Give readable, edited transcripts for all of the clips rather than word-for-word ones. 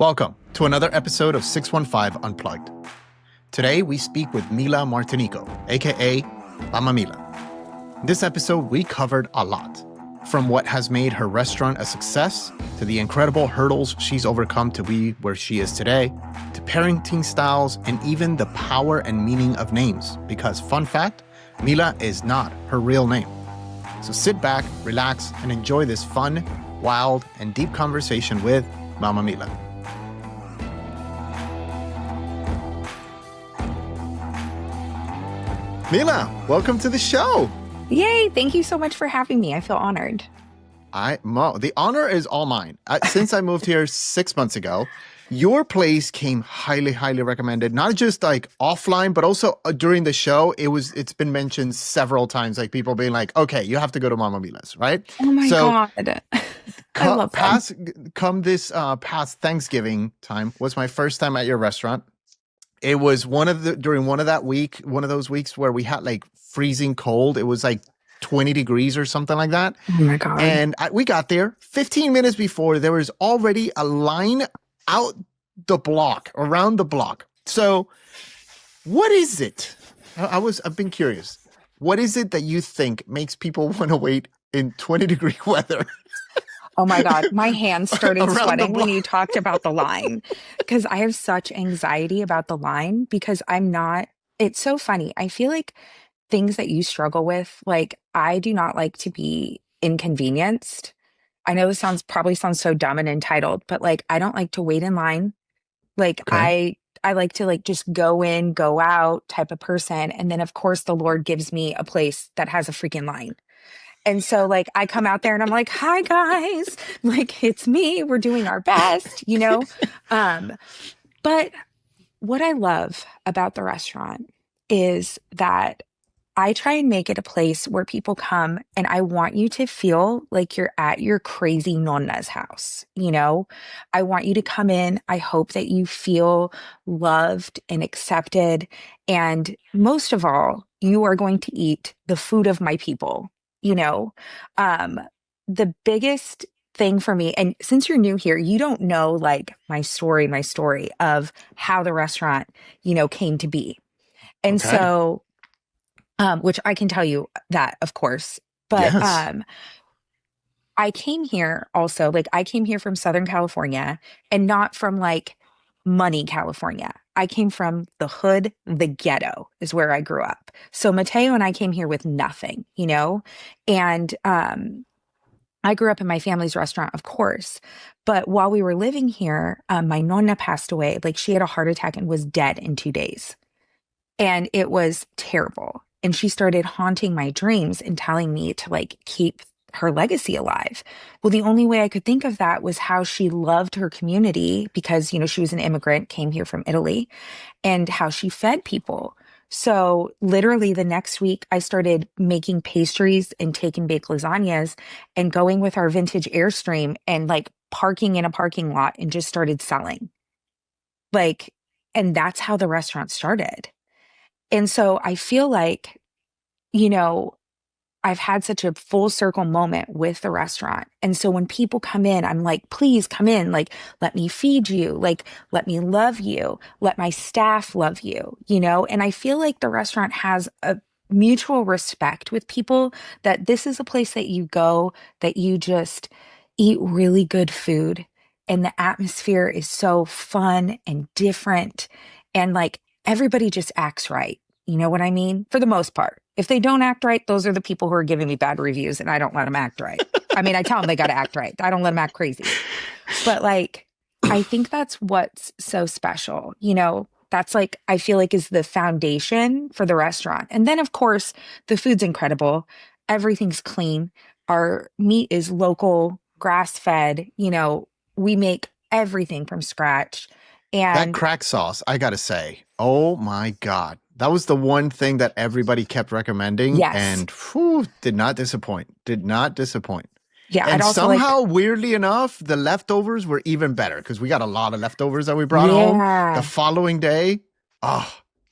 Welcome to another episode of 615 Unplugged. Today we speak with Mila Martinico, aka Mama Mila. In this episode, we covered a lot, from what has made her restaurant a success, to the incredible hurdles she's overcome to be where she is today, to parenting styles, and even the power and meaning of names. Because, fun fact, Mila is not her real name. So sit back, relax, and enjoy this fun, wild, and deep conversation with Mama Mila. Mila, welcome to the show. Yay, thank you so much for having me. I feel honored. The honor is all mine. Since I moved here 6 months ago, your place came highly recommended, not just like offline, but also during the show. It's been mentioned several times, like people being like, okay, you have to go to Mama Mila's, right? Oh my God. I love that. Past Thanksgiving time was my first time at your restaurant. It was during one of those weeks where we had like freezing cold. It was like 20 degrees or something like that. Oh my God. And we got there 15 minutes before there was already a line around the block. So what is it? I've been curious. What is it that you think makes people want to wait in 20-degree weather? Oh my God. My hands started sweating when you talked about the line because I have such anxiety about the line because it's so funny. I feel like things that you struggle with, like I do not like to be inconvenienced. I know this probably sounds so dumb and entitled, but like I don't like to wait in line. Like Okay. I like to like just go in, go out type of person. And then of course the Lord gives me a place that has a freaking line. And so like I come out there and I'm like, hi guys, like it's me, we're doing our best, you know? But what I love about the restaurant is that I try and make it a place where people come and I want you to feel like you're at your crazy nonna's house. You know, I want you to come in. I hope that you feel loved and accepted. And most of all, you are going to eat the food of my people. You know, the biggest thing for me, and since you're new here, you don't know like my story of how the restaurant, came to be. And Okay. so which I can tell you that, of course. But Yes. I came here also, like I came here from Southern California and not from like money California. I came from the hood, the ghetto is where I grew up. So Mateo and I came here with nothing, and I grew up in my family's restaurant, of course. But while we were living here, my nonna passed away. Like she had a heart attack and was dead in 2 days. And it was terrible. And she started haunting my dreams and telling me to like keep her legacy alive. Well, the only way I could think of that was how she loved her community because, she was an immigrant, came here from Italy, and how she fed people. So literally the next week I started making pastries and take and bake lasagnas and going with our vintage Airstream and like parking in a parking lot and just started selling. And that's how the restaurant started. And so I feel like, I've had such a full circle moment with the restaurant. And so when people come in, I'm like, please come in, like, let me feed you, like, let me love you, let my staff love you, And I feel like the restaurant has a mutual respect with people that this is a place that you go, that you just eat really good food. And the atmosphere is so fun and different. And like, everybody just acts right. You know what I mean? For the most part. If they don't act right, those are the people who are giving me bad reviews and I don't let them act right. I mean, I tell them they got to act right. I don't let them act crazy. But like, I think that's what's so special. That's like, I feel like is the foundation for the restaurant. And then of course, the food's incredible. Everything's clean. Our meat is local, grass fed. We make everything from scratch. That And crack sauce, I gotta say, oh my God. That was the one thing that everybody kept recommending yes. and did not disappoint. Yeah. And I'd also somehow, weirdly enough, the leftovers were even better because we got a lot of leftovers that we brought home the following day.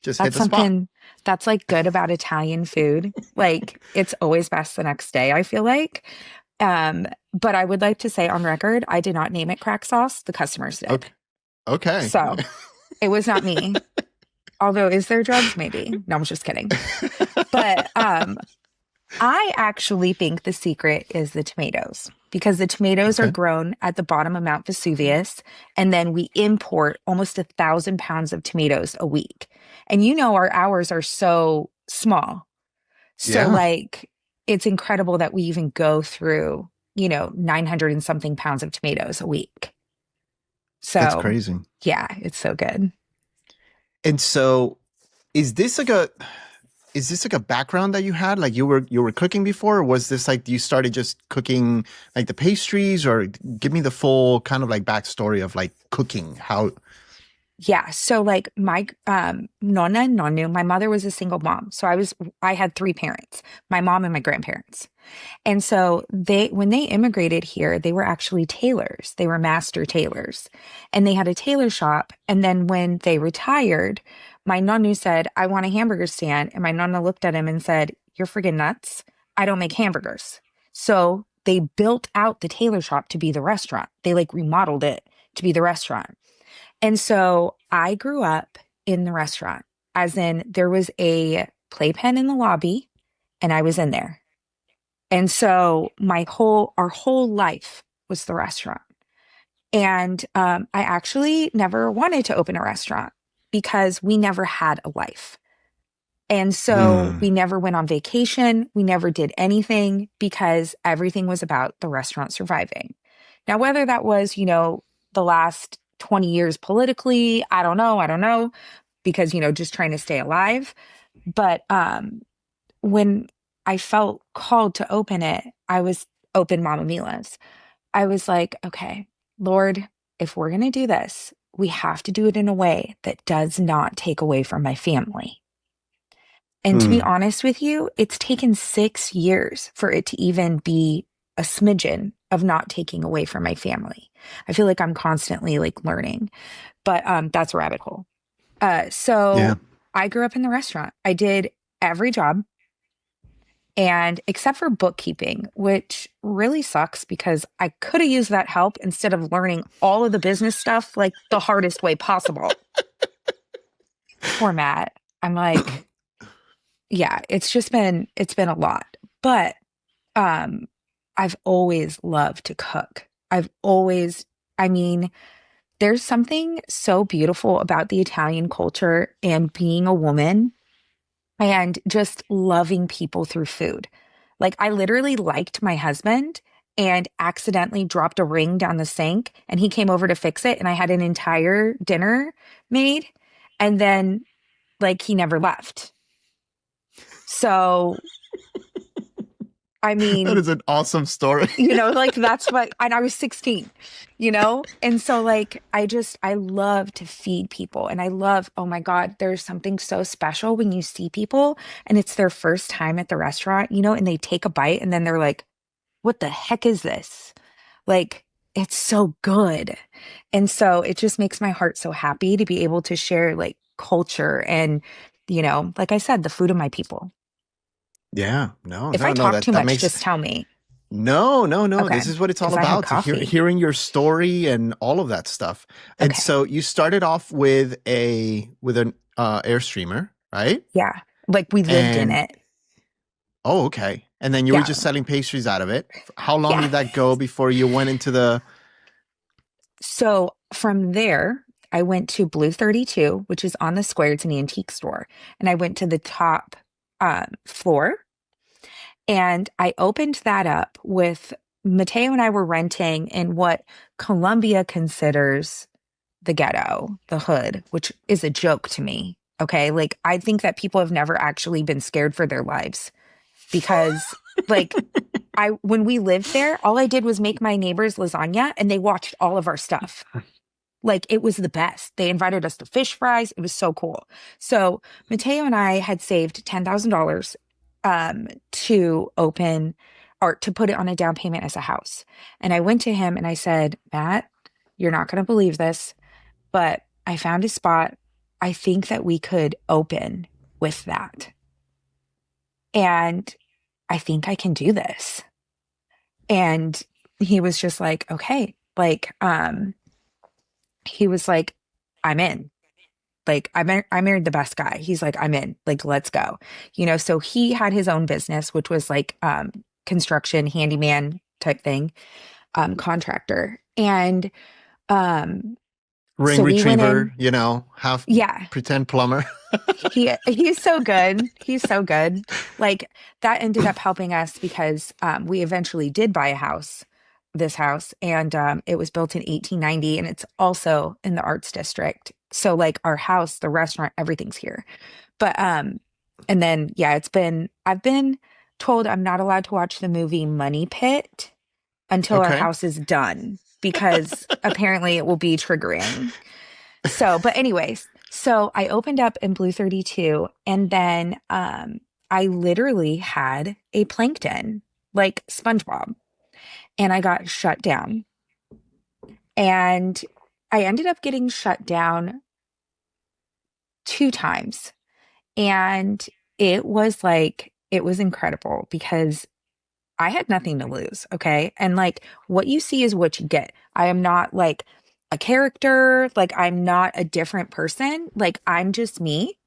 Just hit that's the spot. something that's like good about Italian food. Like it's always best the next day, I feel like. But I would like to say on record, I did not name it crack sauce. The customers did. Okay. Okay. So it was not me. Although, is there drugs? Maybe. No, I'm just kidding. But I actually think the secret is the tomatoes because the tomatoes are Okay. grown at the bottom of Mount Vesuvius, and then we import almost 1,000 pounds of tomatoes a week. And our hours are so small. So, Yeah, like, it's incredible that we even go through, 900 and something pounds of tomatoes a week. that's So, crazy. yeah, it's so good. And so, is this like a is this like a background that you had? Like you were cooking before, or was this like you started just cooking like the pastries, or give me the full kind of like backstory of like cooking? How? Yeah. So like my nonna and nonu, my mother was a single mom. So I had three parents, my mom and my grandparents. And so when they immigrated here, they were actually tailors. They were master tailors. And they had a tailor shop. And then when they retired, my nonu said, I want a hamburger stand. And my nonna looked at him and said, you're friggin' nuts. I don't make hamburgers. So they built out the tailor shop to be the restaurant. They like remodeled it to be the restaurant. And so I grew up in the restaurant, as in there was a playpen in the lobby and I was in there. And so our whole life was the restaurant. And I actually never wanted to open a restaurant because we never had a life. And so Hmm. we never went on vacation. We never did anything because everything was about the restaurant surviving. Now, whether that was, the last 20 years politically, I don't know. I don't know because, just trying to stay alive. But when I felt called to open it, I was open Mama Mila's. I was like, okay, Lord, if we're going to do this, we have to do it in a way that does not take away from my family. And to be Hmm. honest with you, it's taken 6 years for it to even be a smidgen of not taking away from my family. I feel like I'm constantly like learning, but that's a rabbit hole. Yeah. So I grew up in the restaurant. I did every job and except for bookkeeping, which really sucks because I could have used that help instead of learning all of the business stuff like the hardest way possible. Poor Matt. I'm like, yeah, it's been a lot. But um I've always loved to cook. I mean, there's something so beautiful about the Italian culture and being a woman and just loving people through food. Like I literally liked my husband and accidentally dropped a ring down the sink and he came over to fix it and I had an entire dinner made and then like he never left. So, I That mean, is an awesome story. like that's what, and I was 16, And so like, I love to feed people and I love, oh my God, there's something so special when you see people and it's their first time at the restaurant, and they take a bite and then they're like, what the heck is this? Like, it's so good. And so it just makes my heart so happy to be able to share like culture and, like I said, the food of my people. Yeah. No, If I no, no. talk That too that much, makes just tell me. no, no, no. Okay. This is what it's all Because I have about, to coffee. hearing your story and all of that stuff. And Okay. so you started off with an Airstreamer, right? Yeah. Like we lived in And it. oh, okay. And then you were Yeah. just selling pastries out of it. How long Yeah. did that go before you went into the? So from there, I went to Blue 32, which is on the square. It's an antique store. And I went to the top floor and I opened that up with Mateo and I were renting in what Colombia considers the ghetto, the hood, which is a joke to me. Okay. Like I think that people have never actually been scared for their lives because like when we lived there, all I did was make my neighbors lasagna and they watched all of our stuff. Like it was the best. They invited us to fish fries. It was so cool. So Mateo and I had saved $10,000 to open or to put it on a down payment as a house. And I went to him and I said, Matt, you're not going to believe this, but I found a spot. I think that we could open with that. And I think I can do this. And he was just like, okay. Like, he was like, I'm in. Like I married the best guy. He's like, I'm in. Like, let's go. So he had his own business, which was like construction, handyman type thing, contractor. And um Ring so we went retriever, in. half Yeah. pretend plumber. He's so good. He's so good. Like that ended up helping us because we eventually did buy this house, and it was built in 1890, and it's also in the Arts District. So like our house, the restaurant, everything's here. But and then yeah, I've been told I'm not allowed to watch the movie Money Pit until our Okay. house is done because apparently it will be triggering. So, but anyways, so I opened up in Blue 32, and then I literally had a plankton like SpongeBob, and I got shut down. And I ended up getting shut down two times. And it was incredible because I had nothing to lose. Okay. And like what you see is what you get. I am not like a character. Like I'm not a different person. Like I'm just me.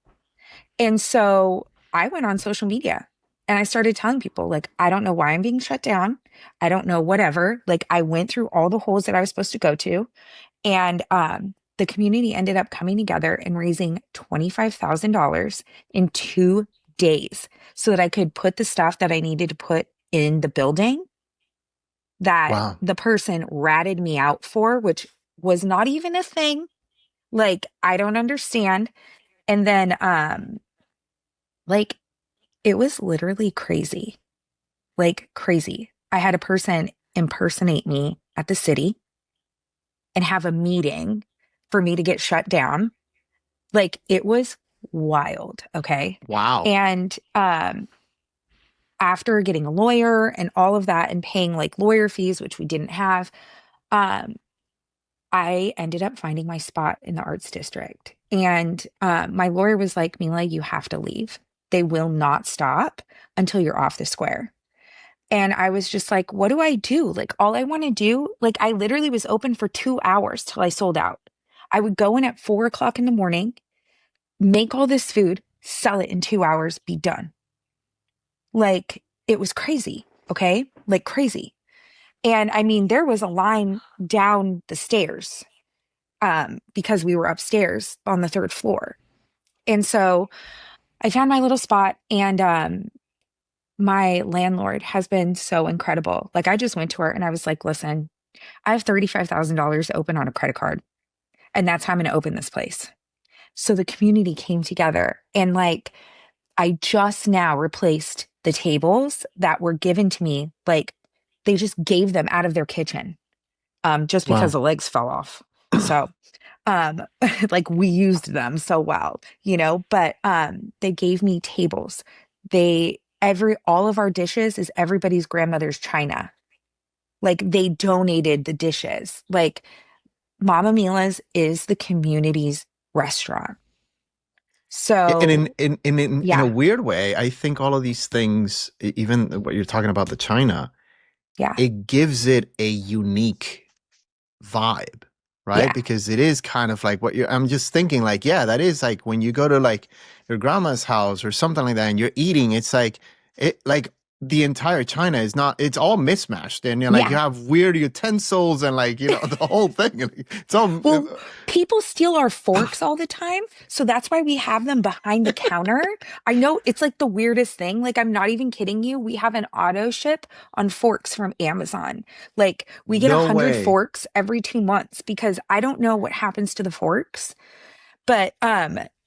And so I went on social media and I started telling people, like, I don't know why I'm being shut down. I don't know, whatever. Like I went through all the holes that I was supposed to go to. And the community ended up coming together and raising $25,000 in 2 days so that I could put the stuff that I needed to put in the building that Wow. the person ratted me out for, which was not even a thing. Like, I don't understand. And then, like, it was literally crazy, like crazy. I had a person impersonate me at the city and have a meeting for me to get shut down. Like it was wild. Okay. Wow. And after getting a lawyer and all of that and paying like lawyer fees, which we didn't have, um, I ended up finding my spot in the arts district. And my lawyer was like, Mila, you have to leave. They will not stop until you're off the square. And I was just like, what do I do? Like, all I want to do, like, I literally was open for 2 hours till I sold out. I would go in at 4 o'clock in the morning, make all this food, sell it in 2 hours, be done. Like, it was crazy. Okay. Like, crazy. And I mean, there was a line down the stairs because we were upstairs on the third floor. And so I found my little spot, and my landlord has been so incredible. Like, I just went to her and I was like, listen, I have $35,000 open on a credit card, and that's how I'm going to open this place. So the community came together, and like, I just now replaced the tables that were given to me. Like, they just gave them out of their kitchen, just because Wow. the legs fell off. So, um, like we used them so well, but, they gave me tables. All of our dishes is everybody's grandmother's china. Like they donated the dishes. Like Mama Mila's is the community's restaurant. Yeah, and So in a yeah, weird way, I think all of these things, even what you're talking about, the China, yeah, it gives it a unique vibe, right? yeah, Because it is kind of like I'm just thinking like, yeah, that is like when you go to like your grandma's house or something like that and you're eating, it's like the entire China is not, it's all mismatched. And you're like, you yeah. have weird utensils and like, the whole thing. It's all, Well, people steal our forks all the time. So that's why we have them behind the counter. I know it's like the weirdest thing. Like, I'm not even kidding you. We have an auto ship on forks from Amazon. Like, we get a no hundred way. forks every 2 months because I don't know what happens to the forks. But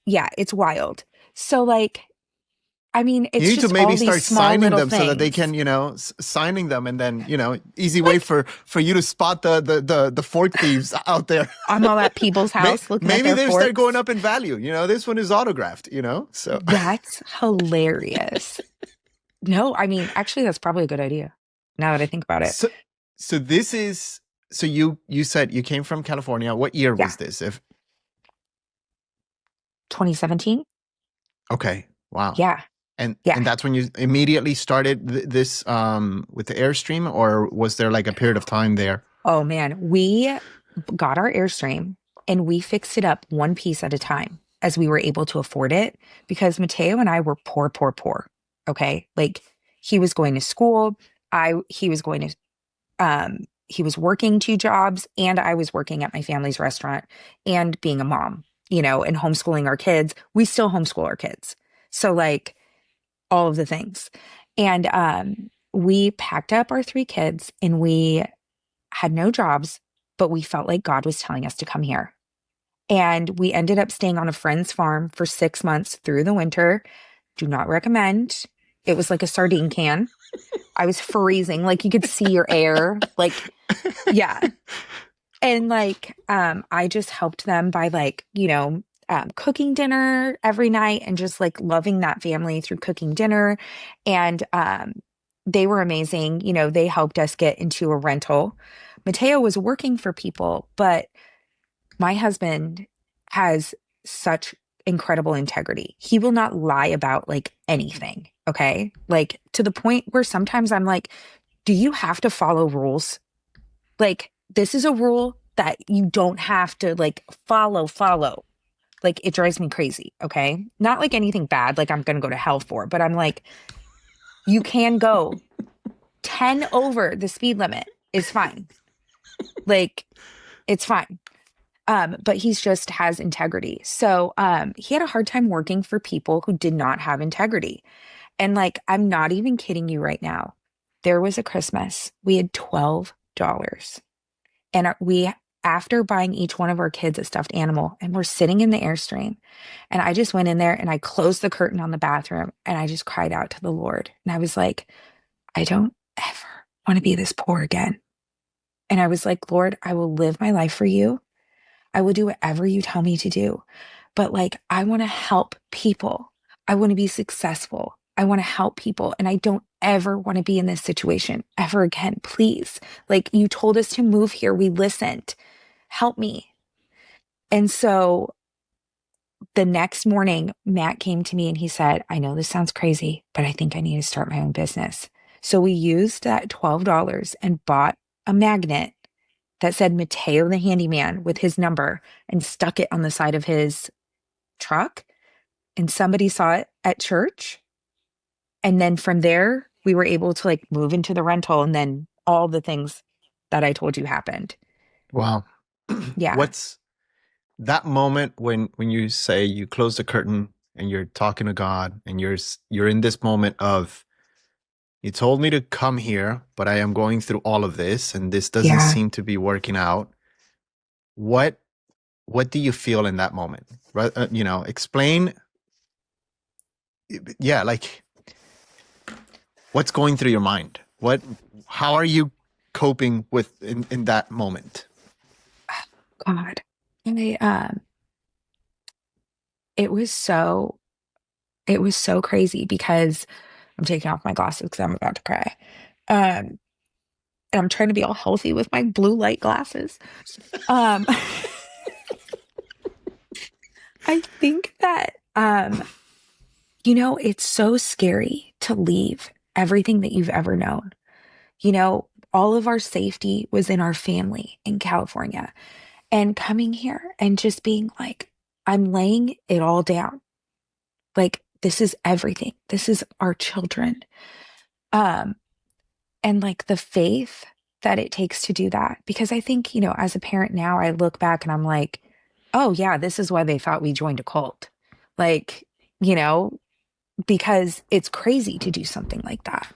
yeah, it's wild. So like, I mean, You it's need to just all maybe these start small signing little them so that they things. can, signing them and then, easy way Like, for you to spot the fork thieves out there. I'm all at people's house looking at Maybe their they start going forks. up in value. This one is autographed, so. That's hilarious. No, I mean, actually, that's probably a good idea now that I think about it. So, so this is, so you said you came from California. What year Yeah, was this? If 2017. Okay, wow. Yeah, And yeah. that's when you immediately started this with the Airstream, or was there like a period of time there? Oh man, we got our Airstream. and we fixed it up one piece at a time as we were able to afford it because Mateo and I were poor, poor, poor. Okay. Like he was going to school. He was going to, he was working two jobs and I was working at my family's restaurant and being a mom, and homeschooling our kids. We still homeschool our kids. So like all of the things. And, we packed up our three kids and we had no jobs, but we felt like God was telling us to come here. And we ended up staying on a friend's farm for 6 months through the winter. Do not recommend. It was like a sardine can. I was freezing. Like you could see your air. Like, yeah. And like, I just helped them by like, cooking dinner every night and just like loving that family through cooking dinner. And they were amazing. They helped us get into a rental. Mateo was working for people, but my husband has such incredible integrity. He will not lie about like anything. Okay. Like to the point where sometimes I'm like, do you have to follow rules? Like, this is a rule that you don't have to like follow. Like, it drives me crazy. Okay. Not like anything bad, like I'm going to go to hell for, but I'm like, you can go 10 over the speed limit is fine. Like, it's fine. But he's just has integrity. So he had a hard time working for people who did not have integrity. And like, I'm not even kidding you right now. There was a Christmas, we had $12. And we, after buying each one of our kids a stuffed animal, and we're sitting in the Airstream, and I just went in there and I closed the curtain on the bathroom and I just cried out to the Lord. And I was like, I don't ever want to be this poor again. And I was like, Lord, I will live my life for you. I will do whatever you tell me to do. But like, I want to help people. I want to be successful. I want to help people. And I don't ever want to be in this situation ever again. Please. Like, you told us to move here. We listened. Help me. And so the next morning, Matt came to me and he said, I know this sounds crazy, but I think I need to start my own business. So we used that $12 and bought a magnet that said Mateo the handyman with his number and stuck it on the side of his truck. And somebody saw it at church. And then from there, we were able to like move into the rental. And then all the things that I told you happened. Wow. Yeah. What's that moment when you say you close the curtain and you're talking to God and you're in this moment of, you told me to come here, but I am going through all of this and this doesn't Yeah. seem to be working out. What do you feel in that moment? Right? Explain. Yeah, like what's going through your mind? How are you coping with in that moment? God. And it was so crazy because I'm taking off my glasses because I'm about to cry. Um, and I'm trying to be all healthy with my blue light glasses. Um, I think that, it's so scary to leave everything that you've ever known. All of our safety was in our family in California and coming here and just being like, I'm laying it all down. Like, this is everything. This is our children. Um, and like the faith that it takes to do that. Because I think, as a parent now, I look back and I'm like, oh, yeah, this is why they thought we joined a cult. Like, you know, because it's crazy to do something like that.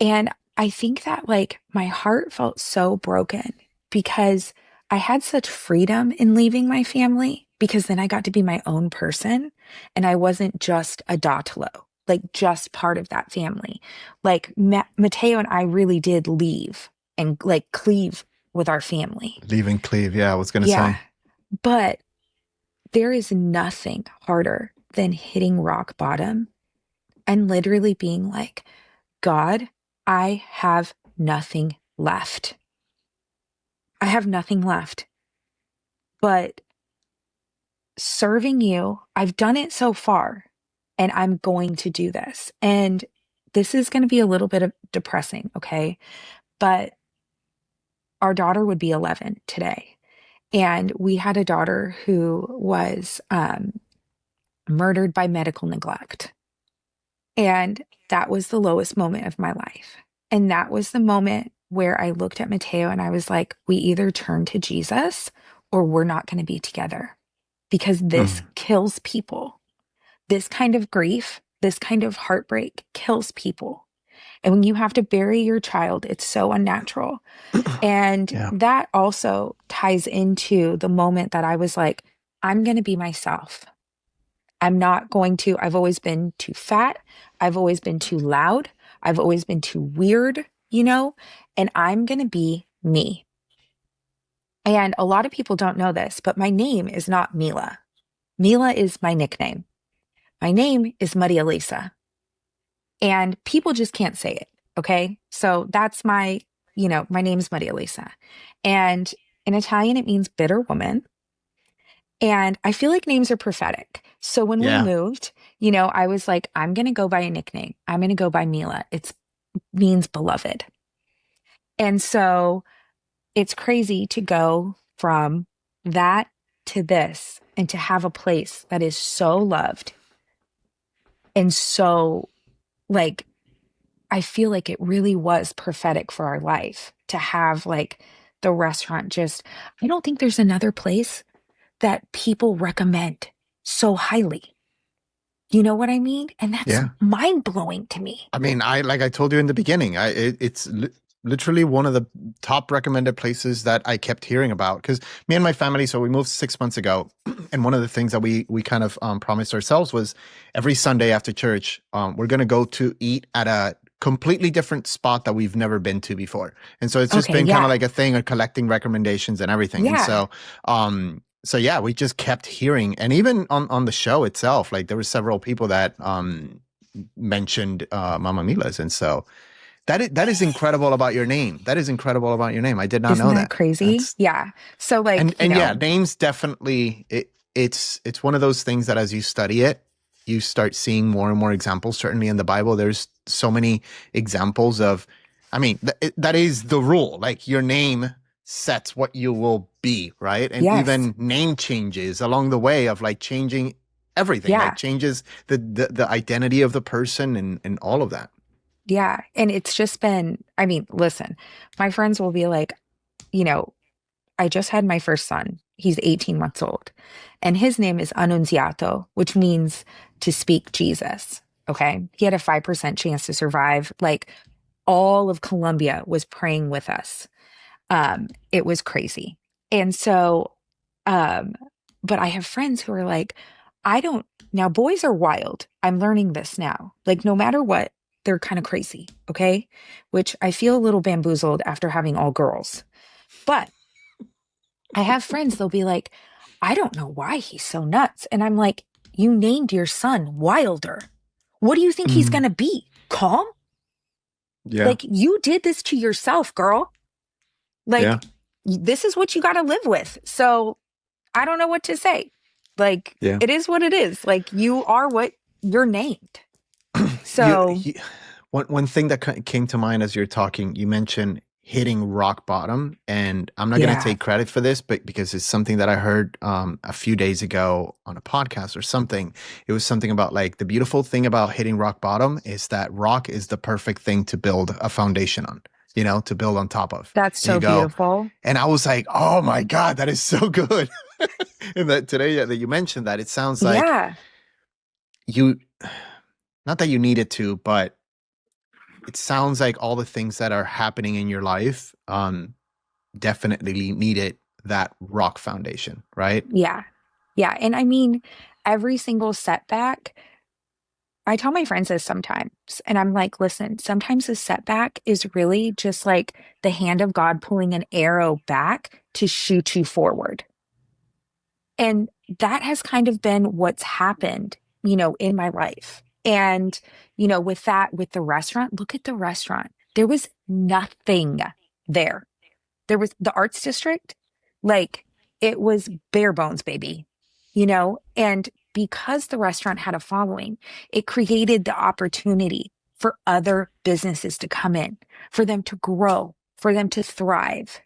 And I think that like my heart felt so broken because I had such freedom in leaving my family because then I got to be my own person and I wasn't just a Datalo, like just part of that family. Like Mateo and I really did leave and like cleave with our family. Leaving Cleve, yeah, I was gonna Yeah. say. But there is nothing harder than hitting rock bottom and literally being like, God, I have nothing left. I have nothing left. But serving you, I've done it so far, and I'm going to do this. And this is going to be a little bit of depressing, okay? But our daughter would be 11 today. And we had a daughter who was murdered by medical neglect. And that was the lowest moment of my life. And that was the moment where I looked at Mateo and I was like, we either turn to Jesus or we're not going to be together because this Mm. kills people. This kind of grief, this kind of heartbreak kills people. And when you have to bury your child, it's so unnatural. And Yeah. that also ties into the moment that I was like, I'm going to be myself. I'm not going to, I've always been too fat. I've always been too loud. I've always been too weird, and I'm going to be me. And a lot of people don't know this, but my name is not Mila. Mila is my nickname. My name is Marialisa. And people just can't say it. Okay. So that's my name's Marialisa. And in Italian, it means bitter woman. And I feel like names are prophetic. So when we Yeah. moved, I was like, I'm going to go by a nickname. I'm going to go by Mila. It means beloved. And so it's crazy to go from that to this and to have a place that is so loved and so like, I feel like it really was prophetic for our life to have like the restaurant I don't think there's another place that people recommend so highly. You know what I mean? And that's Yeah. mind blowing to me. I mean, like I told you in the beginning, it's literally one of the top recommended places that I kept hearing about because me and my family. So we moved 6 months ago, and one of the things that we kind of promised ourselves was every Sunday after church, we're gonna go to eat at a completely different spot that we've never been to before. And so it's just Okay, been kind of yeah. like a thing of collecting recommendations and everything. And Yeah. so yeah, we just kept hearing, and even on the show itself, like there were several people that mentioned Mama Mila's, and so that is incredible about your name. That is incredible about your name. I did not Isn't know that that. crazy? That's Yeah. So like, and yeah, names definitely. It's one of those things that as you study it, you start seeing more and more examples. Certainly in the Bible, there's so many examples of. I mean, that is the rule. Like your name sets what you will be, right? And yes. even name changes along the way of like changing everything, like Yeah. changes the identity of the person and all of that. Yeah. And it's just been, I mean, listen, my friends will be like, you know, I just had my first son. He's 18 months old. And his name is Annunziato, which means to speak Jesus. Okay. He had a 5% chance to survive. Like all of Colombia was praying with us. It was crazy. And so, um, but I have friends who are like, I don't, now boys are wild. I'm learning this now. Like, no matter what, they're kind of crazy. Okay. Which I feel a little bamboozled after having all girls. But I have friends, they'll be like, I don't know why he's so nuts. And I'm like, you named your son Wilder. What do you think he's going Mm, to be? Calm? yeah, Like, you did this to yourself, girl. yeah, Like, this is what you got to live with. So I don't know what to say. Like, yeah. it is what it is. Like, you are what you're named. You, So, he, one thing that came to mind as you're talking, you mentioned hitting rock bottom, and I'm not going to yeah, take credit for this, but because it's something that I heard a few days ago on a podcast or something. It was something about like the beautiful thing about hitting rock bottom is that rock is the perfect thing to build a foundation on, to build on top of. that's And you so go, beautiful. and I was like, oh my God, that is so good. And that today that you mentioned that, it sounds like Yeah, you, not that you needed to, but it sounds like all the things that are happening in your life definitely needed that rock foundation, right? yeah, yeah. And I mean, every single setback, I tell my friends this sometimes, and I'm like, listen, sometimes a setback is really just like the hand of God pulling an arrow back to shoot you forward. And that has kind of been what's happened, in my life. And, with that, with the restaurant, look at the restaurant. There was nothing there. There was the arts district, like it was bare bones, baby, and because the restaurant had a following, it created the opportunity for other businesses to come in, for them to grow, for them to thrive,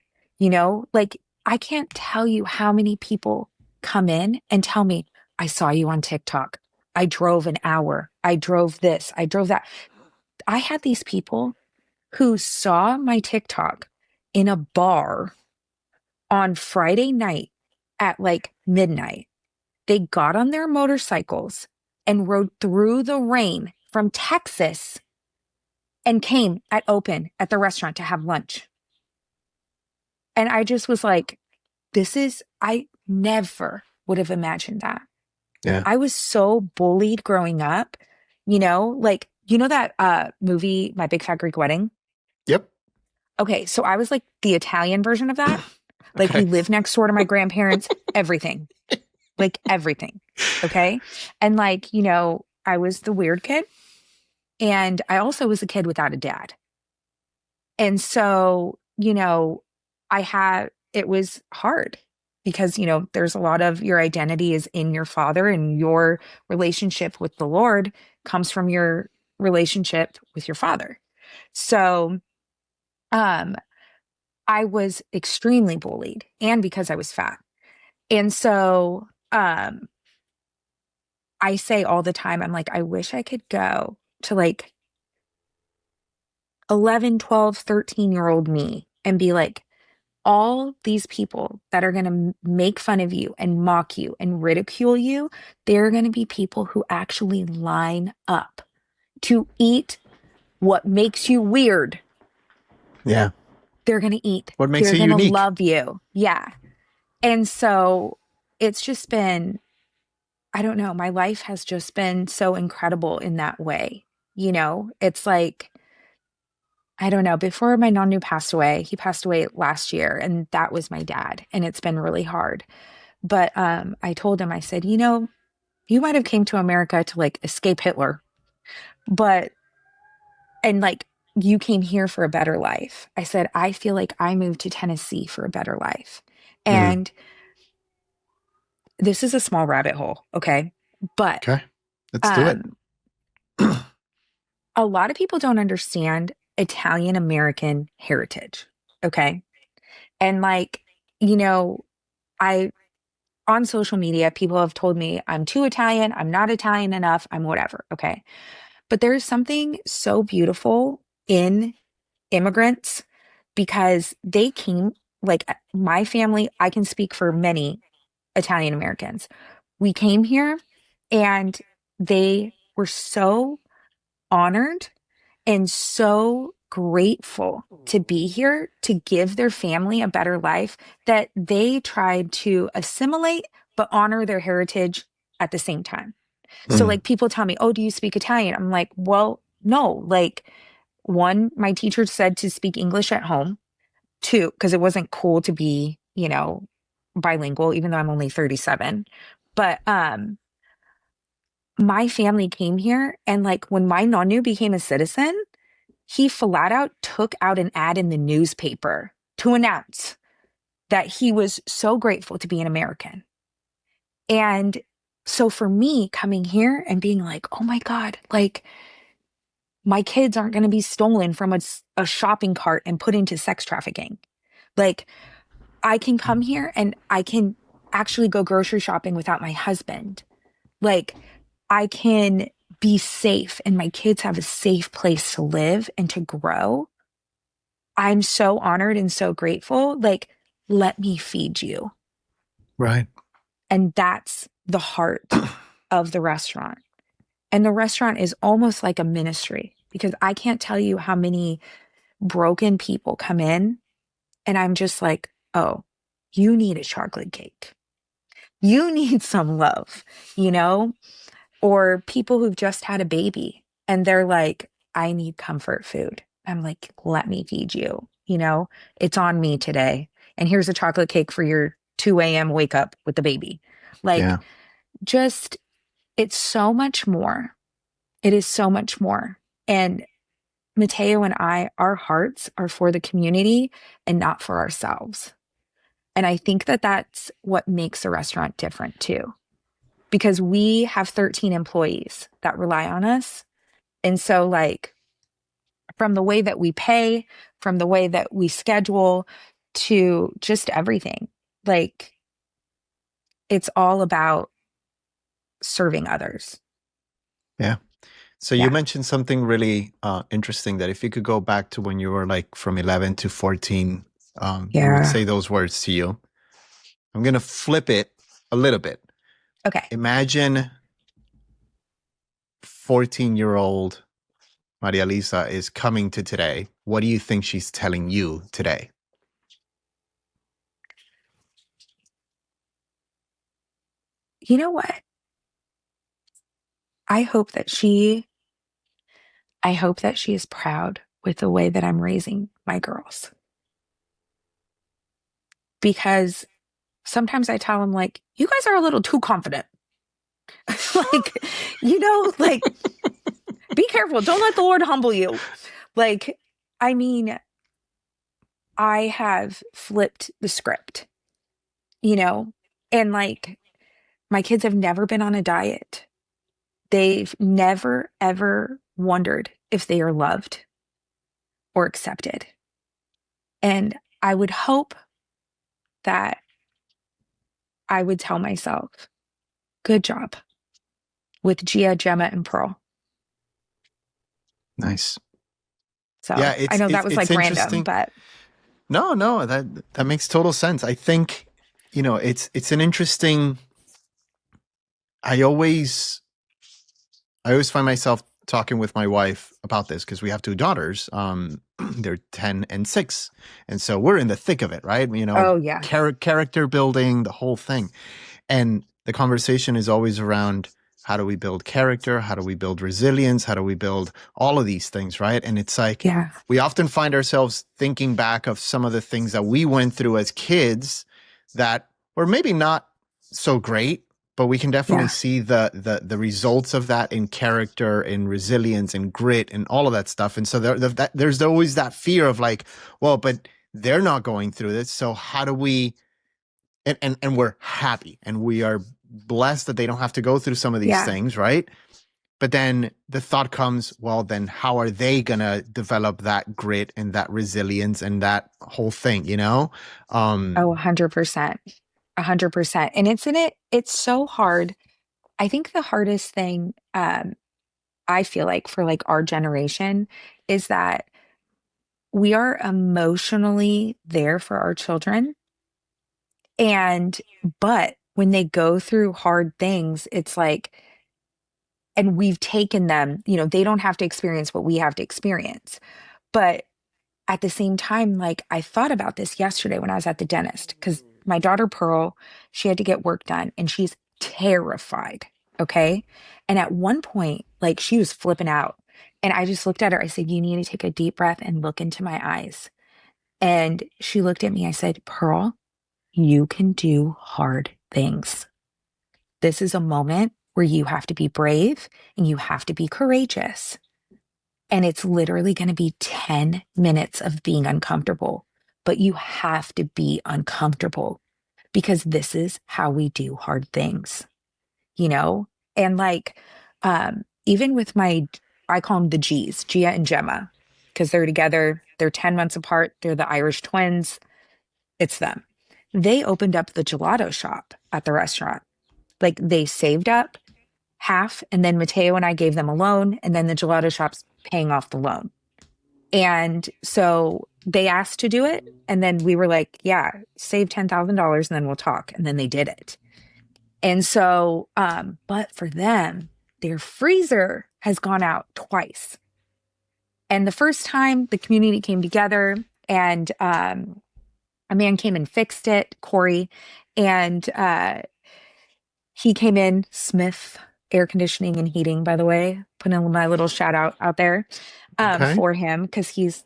like I can't tell you how many people come in and tell me, I saw you on TikTok. I drove an hour. I drove this. I drove that. I had these people who saw my TikTok in a bar on Friday night at like midnight. They got on their motorcycles and rode through the rain from Texas and came at open at the restaurant to have lunch. And I just was like, I never would have imagined that. Yeah. I was so bullied growing up, like, that movie, My Big Fat Greek Wedding? Yep. Okay, so I was like the Italian version of that. Like we Okay. lived next door to my grandparents, everything, like everything. Okay. And like, I was the weird kid. And I also was a kid without a dad. And so, it was hard because, there's a lot of your identity is in your father, and your relationship with the Lord comes from your relationship with your father. So, um, I was extremely bullied, and because I was fat. And so, I say all the time, I'm like, I wish I could go to like 11, 12, 13-year-old me and be like, all these people that are going to make fun of you and mock you and ridicule you, they're going to be people who actually line up to eat what makes you weird. Yeah. They're going to eat. What makes They're you going to unique? love you. Yeah. And so it's just been, I don't know, my life has just been so incredible in that way. It's like, I don't know, before my nonu passed away, he passed away last year, and that was my dad. And it's been really hard. But I told him, I said, you might have came to America to like escape Hitler, but and like you came here for a better life. I said, I feel like I moved to Tennessee for a better life. Mm. And this is a small rabbit hole, okay? But Okay. Let's do it. um a lot of people don't understand Italian American heritage, okay? And like, you know, I on social media, people have told me I'm too Italian, I'm not Italian enough, I'm whatever, okay? But there is something so beautiful in immigrants because they came, like my family, I can speak for many Italian Americans. We came here and they were so honored and so grateful to be here to give their family a better life that they tried to assimilate but honor their heritage at the same time. So Mm. like people tell me, "Oh, do you speak Italian?" I'm like, "Well, no." Like one, my teacher said to speak English at home. Two, because it wasn't cool to be, bilingual, even though I'm only 37. But my family came here, and like when my nonu became a citizen, he flat out took out an ad in the newspaper to announce that he was so grateful to be an American. And so for me coming here and being like, oh my God, like my kids aren't going to be stolen from a shopping cart and put into sex trafficking. Like I can come here and I can actually go grocery shopping without my husband. Like I can be safe and my kids have a safe place to live and to grow. I'm so honored and so grateful. Like, let me feed you. Right. And that's the heart of the restaurant. And the restaurant is almost like a ministry because I can't tell you how many broken people come in and I'm just like, oh, you need a chocolate cake. You need some love, you know? Or people who've just had a baby and they're like, I need comfort food. I'm like, let me feed you. It's on me today. And here's a chocolate cake for your 2 a.m. wake up with the baby. Yeah. Like, just, it's so much more. It is so much more. And Mateo and I, our hearts are for the community and not for ourselves. And I think that that's what makes a restaurant different too, because we have 13 employees that rely on us. And so, like, from the way that we pay, from the way that we schedule to just everything, Like it's all about serving others. Yeah. So you Yeah. mentioned something really interesting that if you could go back to when you were like from 11 to 14, you would Yeah. say those words to you. I'm going to flip it a little bit. Okay. Imagine 14-year-old Marialisa is coming to today. What do you think she's telling you today? You know what? I hope that she I hope that she is proud with the way that I'm raising my girls. Because sometimes I tell them like, you guys are a little too confident. Like, like be careful. Don't let the Lord humble you. Like, I mean, I have flipped the script, you know, and like my kids have never been on a diet. They've never, ever wondered if they are loved or accepted. And I would hope that I would tell myself, good job with Gia, Gemma, and Pearl. Nice. Yeah, So I know that was it's like random, interesting. but No, no, that makes total sense. I think, it's an interesting. I always I always find myself talking with my wife about this because we have two daughters. They're 10 and 6. And so we're in the thick of it, right? oh, yeah. Character building, the whole thing. And the conversation is always around how do we build character? How do we build resilience? How do we build all of these things, right? And it's like Yeah. we often find ourselves thinking back of some of the things that we went through as kids that were maybe not so great, but we can definitely Yeah. see the results of that in character, in resilience, and grit, and all of that stuff. And so there's always that fear of like, well, but they're not going through this, so how do we? And we're happy and we are blessed that they don't have to go through some of these Yeah. things, right? But then the thought comes, well, then how are they gonna develop that grit and that resilience and that whole thing, you know? Oh, Um, 100%. 100%. And it's so hard. I think the hardest thing I feel like for like our generation is that we are emotionally there for our children. And but when they go through hard things, it's like, and we've taken them, they don't have to experience what we have to experience. But at the same time, like I thought about this yesterday when I was at the dentist because my daughter Pearl, she had to get work done and she's terrified. Okay. And at one point, like she was flipping out. And I just looked at her. I said, you need to take a deep breath and look into my eyes. And she looked at me. I said, Pearl, you can do hard things. This is a moment where you have to be brave and you have to be courageous. And it's literally going to be 10 minutes of being uncomfortable, but you have to be uncomfortable because this is how we do hard things, you know? And like, even with I call them the G's, Gia and Gemma, because they're together, they're 10 months apart, they're the Irish twins. It's them. They opened up the gelato shop at the restaurant. Like they saved up half, and then Mateo and I gave them a loan, and then the gelato shop's paying off the loan. And so they asked to do it. And then we were like, yeah, save $10,000 and then we'll talk. And then they did it. And so, but for them, their freezer has gone out twice. And the first time the community came together and a man came and fixed it, Corey, and he came in, Smith Air Conditioning and Heating, by the way, putting in my little shout out there okay. for him because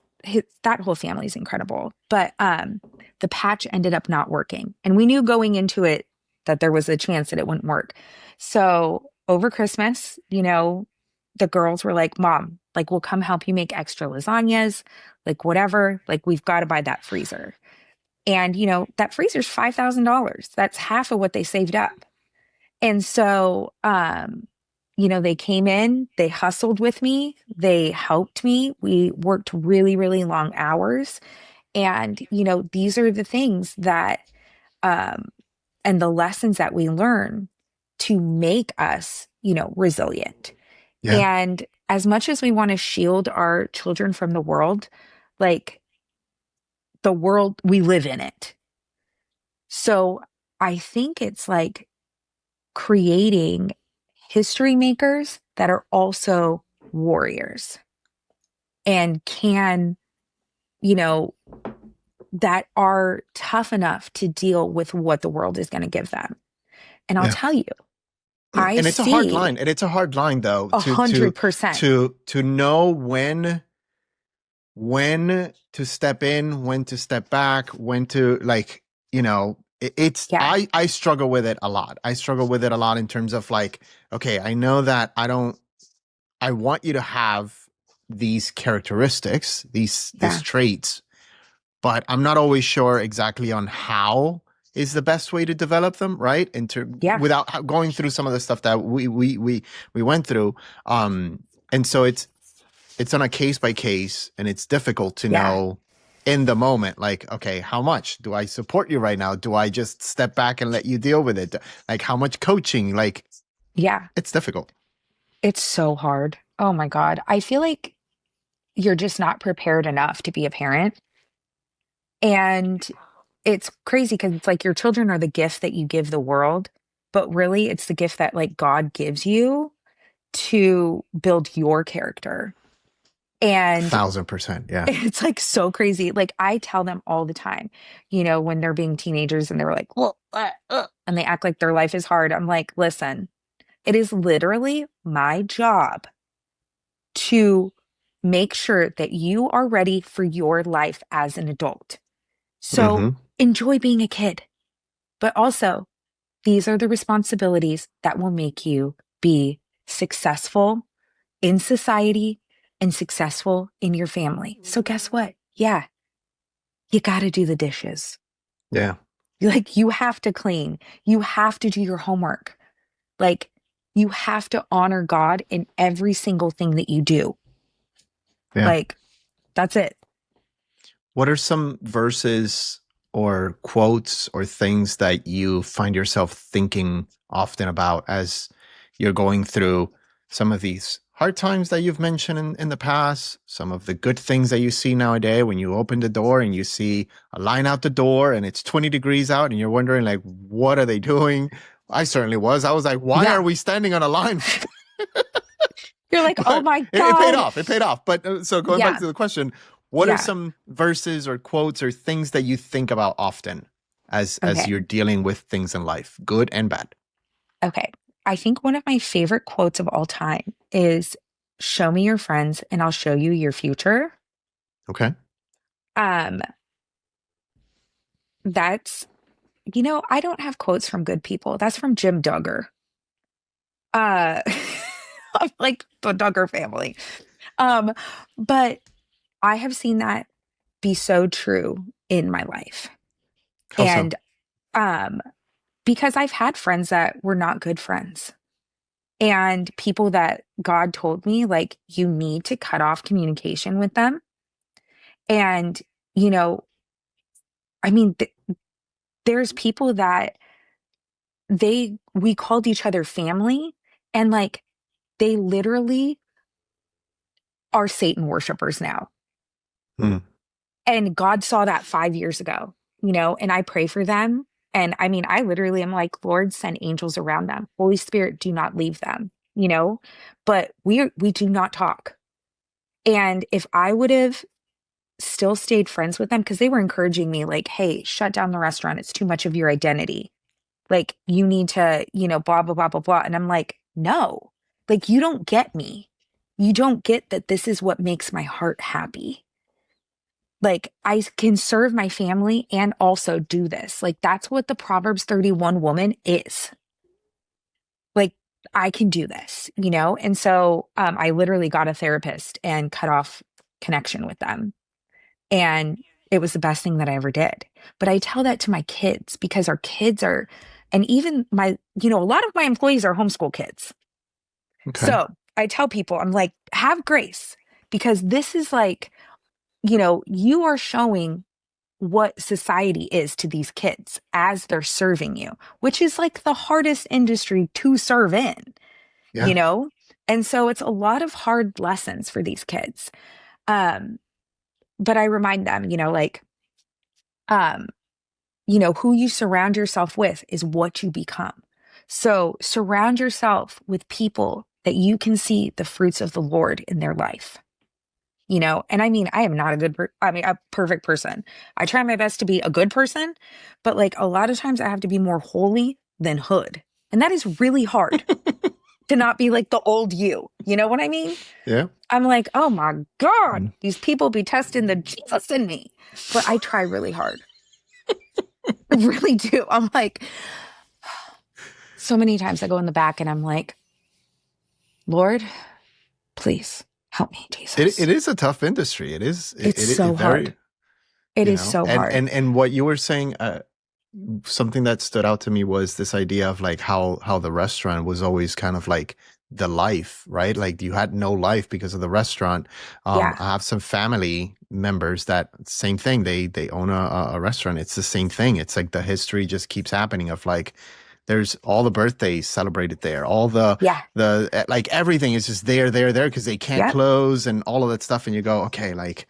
that whole family is incredible. But the patch ended up not working. And we knew going into it that there was a chance that it wouldn't work. So over Christmas, the girls were like, Mom, like, we'll come help you make extra lasagnas, like, whatever. Like, we've got to buy that freezer. And, that freezer's $5,000. That's half of what they saved up. And so, they came in, they hustled with me, they helped me. We worked really, really long hours. And, these are the things that um, and the lessons that we learn to make us, resilient. Yeah. And as much as we want to shield our children from the world, like the world, we live in it. So I think it's like creating history makers that are also warriors and can, you know, that are tough enough to deal with what the world is going to give them. And I'll Yeah. tell you, I And it's a hard see line. And it's a hard line though, a hundred percent. to know when to step in, when to step back, when to like, it's Yeah, I struggle with it a lot. I struggle with it a lot in terms of like, okay, I know that I want you to have these characteristics, these yeah, traits, but I'm not always sure exactly on how is the best way to develop them, right? yeah, Without going through some of the stuff that we went through. And so it's on a case by case, and it's difficult to yeah, know in the moment, like, okay, how much do I support you right now? Do I just step back and let you deal with it? Like, how much coaching? Like, yeah. it's difficult. It's so hard. Oh my God. I feel like you're just not prepared enough to be a parent. And it's crazy because it's like your children are the gift that you give the world, but really it's the gift that like God gives you to build your character. And 1,000%. Yeah. it's like so crazy. Like I tell them all the time, when they're being teenagers and they're like, well, and they act like their life is hard. I'm like, listen, it is literally my job to make sure that you are ready for your life as an adult. So Mm-hmm. enjoy being a kid, but also these are the responsibilities that will make you be successful in society and successful in your family. So guess what? Yeah, you got to do the dishes. Yeah. Like you have to clean. You have to do your homework. Like you have to honor God in every single thing that you do. Yeah. Like that's it. What are some verses or quotes or things that you find yourself thinking often about as you're going through some of these hard times that you've mentioned in the past, some of the good things that you see nowadays when you open the door and you see a line out the door and it's 20 degrees out and you're wondering like, what are they doing? I certainly was. I was like, why are Yeah. we standing on a line? You're like, oh But my it paid God. off. It paid off. But so going back Yeah. to the question, what are Yeah. some verses or quotes or things that you think about often as Okay. you're dealing with things in life, good and bad? Okay. I think one of my favorite quotes of all time is show me your friends and I'll show you your future. Okay. Um, that's, I don't have quotes from good people. That's from Jim Duggar. Uh, I'm like the Duggar family. Um, but I have seen that be so true in my life. How so? And um, because I've had friends that were not good friends and people that God told me, like, you need to cut off communication with them. And, you know, I mean, there's people that we called each other family and like they literally are Satan worshipers now. Hmm. And God saw that 5 years ago, and I pray for them. And I mean, I literally am like, Lord, send angels around them. Holy Spirit, do not leave them, but we do not talk. And if I would have still stayed friends with them, because they were encouraging me, like, hey, shut down the restaurant. It's too much of your identity. Like, you need to, blah, blah, blah, blah, blah. And I'm like, no, like, you don't get me. You don't get that this is what makes my heart happy. Like I can serve my family and also do this. Like that's what the Proverbs 31 woman is. Like I can do this, And so I literally got a therapist and cut off connection with them. And it was the best thing that I ever did. But I tell that to my kids because our kids are, and even a lot of my employees are homeschool kids. Okay. So I tell people, I'm like, have grace because this is like, you are showing what society is to these kids as they're serving you, which is like the hardest industry to serve in, you Yeah. know? And so it's a lot of hard lessons for these kids. Um, but I remind them, um, who you surround yourself with is what you become. So surround yourself with people that you can see the fruits of the Lord in their life. And I mean, I am not a perfect person. I try my best to be a good person, but like a lot of times I have to be more holy than hood. And that is really hard to not be like the old you. You know what I mean? Yeah. I'm like, oh my God, Mm. these people be testing the Jesus in me. But I try really hard. I really do. I'm like, so many times I go in the back and I'm like, Lord, please help me, It Jesus. is a tough industry. It is It's it so very, hard. It is so and hard. what you were saying, something that stood out to me was this idea of like how the restaurant was always kind of like the life, right? Like you had no life because of the restaurant. Yeah. I have some family members that same thing. They own a restaurant. It's the same thing. It's like the history just keeps happening of like there's all the birthdays celebrated there, all Yeah. like everything is just there because they can't Yep. close and all of that stuff. And you go, okay, like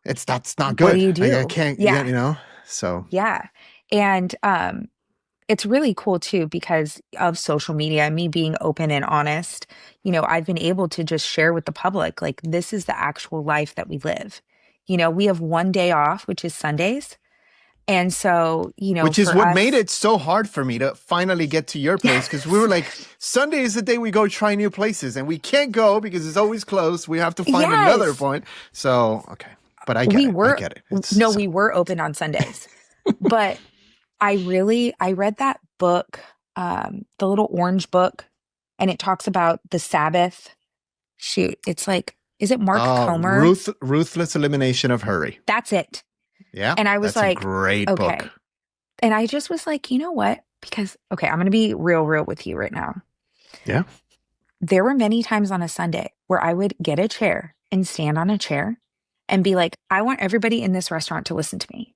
that's not What do good. you Like I do? can't, yeah, Yeah. So Yeah. And it's really cool too because of social media and me being open and honest. I've been able to just share with the public, like, this is the actual life that we live. We have one day off, which is Sundays. And so, which is for what made us, it so hard for me to finally get to your place because we were yes, like, Sunday is the day we go try new places and we can't go because it's always closed. We have to find another yes, point. So, okay. But I get we it. I were, get it. It's no, so, we were open on Sundays, but I read that book, the little orange book, and it talks about the Sabbath. Shoot, it's like, is it Mark Comer? ruthless elimination of hurry. That's it. Yeah. And I was That's a like, great book. okay. And I just was like, you know what? Because, okay, I'm going to be real with you right now. Yeah. There were many times on a Sunday where I would get a chair and stand on a chair and be like, I want everybody in this restaurant to listen to me.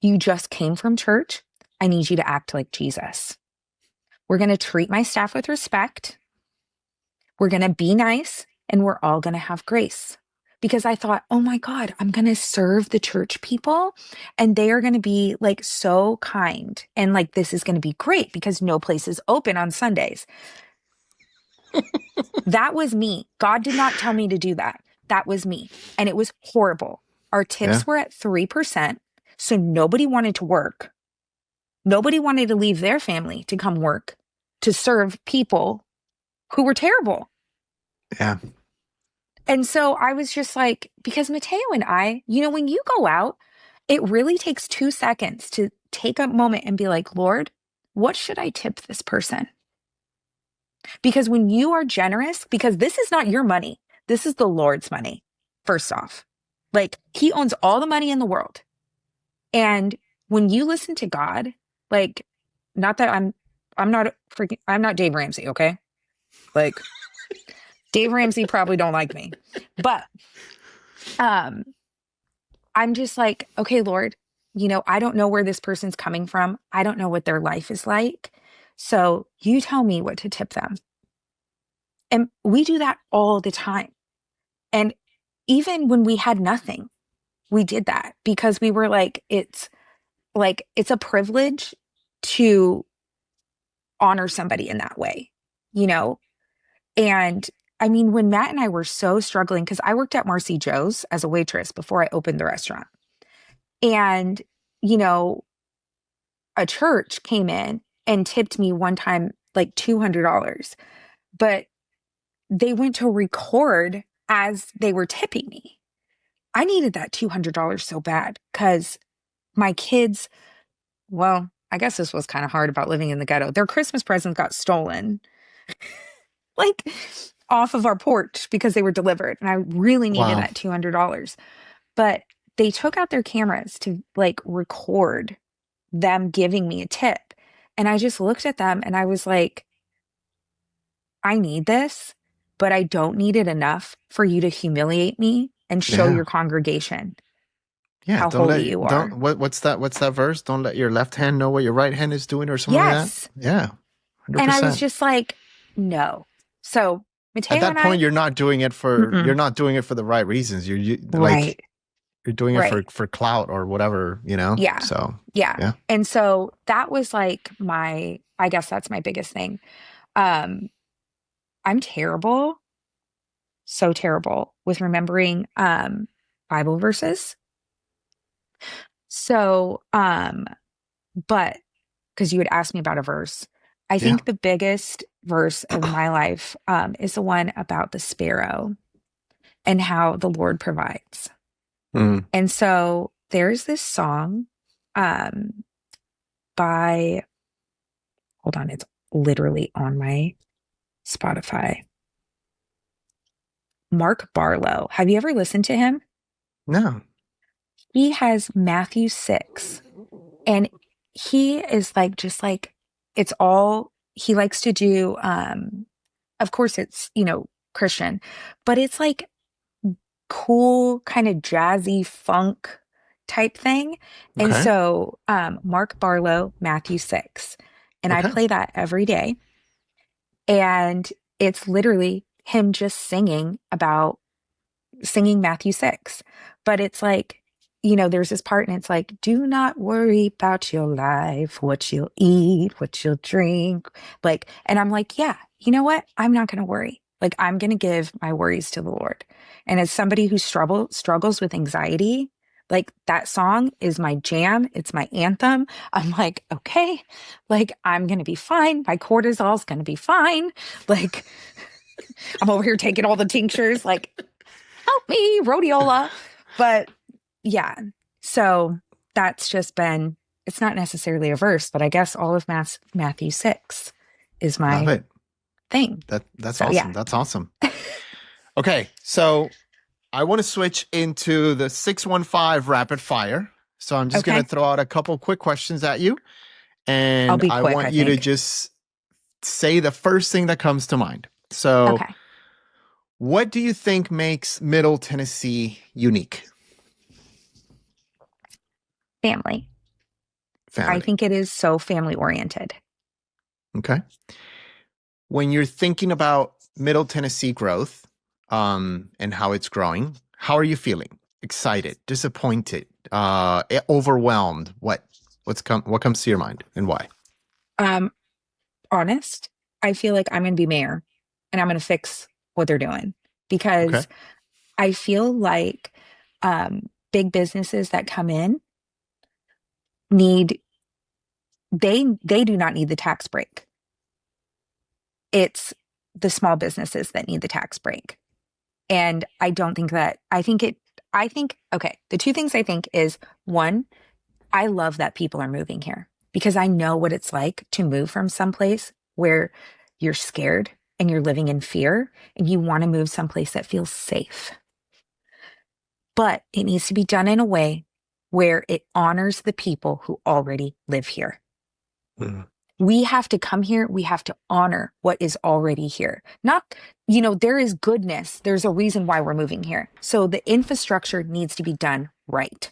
You just came from church. I need you to act like Jesus. We're going to treat my staff with respect. We're going to be nice and we're all going to have grace. Because I thought, oh my God, I'm going to serve the church people and they are going to be like so kind. And like, this is going to be great because no place is open on Sundays. That was me. God did not tell me to do that. That was me. And it was horrible. Our Yeah. tips were at 3%. So nobody wanted to work. Nobody wanted to leave their family to come work to serve people who were terrible. Yeah. And so I was just like, because Mateo and I, when you go out, it really takes 2 seconds to take a moment and be like, Lord, what should I tip this person? Because when you are generous, because this is not your money, this is the Lord's money, first off. Like, he owns all the money in the world. And when you listen to God, like, not that I'm not Dave Ramsey, okay? Like, Dave Ramsey probably don't like me. But um I'm just like, okay, Lord, I don't know where this person's coming from. I don't know what their life is like. So you tell me what to tip them. And we do that all the time. And even when we had nothing, we did that because we were like, it's a privilege to honor somebody in that way, you know? And I mean, when Matt and I were so struggling, because I worked at Marcy Joe's as a waitress before I opened the restaurant. And, you know, a church came in and tipped me one time like $200, but they went to record as they were tipping me. I needed that $200 so bad because my kids, well, I guess this was kind of hard about living in the ghetto. Their Christmas presents got stolen, like off of our porch because they were delivered. And I really needed Wow. that $200. But they took out their cameras to like record them giving me a tip. And I just looked at them and I was like, I need this, but I don't need it enough for you to humiliate me and show Yeah. your congregation. Yeah, how don't holy let you don't are. what's that verse? Don't let your left hand know what your right hand is doing or something like that. Yes. Yeah, And I was 100%. just like, no. So At Mateo that and point, I, you're mm-mm, not doing it for the right reasons. Like right, you're doing it right. for clout or whatever, you know? Yeah. So, Yeah. yeah. And so that was like I guess that's my biggest thing. Um, I'm terrible, so terrible with remembering Bible verses. So, but because you would ask me about a verse, I Yeah. think the biggest verse of my life is the one about the sparrow and how the Lord provides. Mm, And so there's this song um by hold on, it's literally on my Spotify. Mark Barlow. Have you ever listened to him? no. He has Matthew 6, and he is like just like it's all he likes to do. Of course it's, Christian, but it's like cool, kind of jazzy funk type thing. And Okay. so Mark Barlow, Matthew 6. And I Okay. play that every day. And it's literally him just singing Matthew 6. But it's like, there's this part and it's like, do not worry about your life, what you'll eat, what you'll drink. Like, and I'm like, yeah, you know what? I'm not going to worry. Like, I'm going to give my worries to the Lord. And as somebody who struggles with anxiety, like that song is my jam. It's my anthem. I'm like, okay, like I'm going to be fine. My cortisol's going to be fine. Like, I'm over here taking all the tinctures. Like, help me, rhodiola. But yeah, so that's just been, it's not necessarily a verse, but I guess all of Matthew 6 is Love my it. thing. That's So awesome. yeah. That's awesome. Okay. So I want to switch into the 615 rapid fire. So I'm just going to Okay. throw out a couple quick questions at you. I'll And be I quick, want I you to think. just say the first thing that comes to mind. So, Okay. what do you think makes Middle Tennessee unique? Family. I Family. think it is so family oriented. Okay. When you're thinking about Middle Tennessee growth, and how it's growing, how are you feeling? Excited, disappointed, overwhelmed? What comes to your mind and why? Um, Honest, I feel like I'm going to be mayor and I'm going to fix what they're doing Okay. because I feel like big businesses that come in need they do not need the tax break. It's the small businesses that need the tax break. And I don't think that I think okay, the two things I think is one, I love that people are moving here because I know what it's like to move from someplace where you're scared and you're living in fear and you want to move someplace that feels safe. But it needs to be done in a way where it honors the people who already live here. Mhm. We have to come here. We have to honor what is already here. Not, there is goodness. There's a reason why we're moving here. So the infrastructure needs to be done right.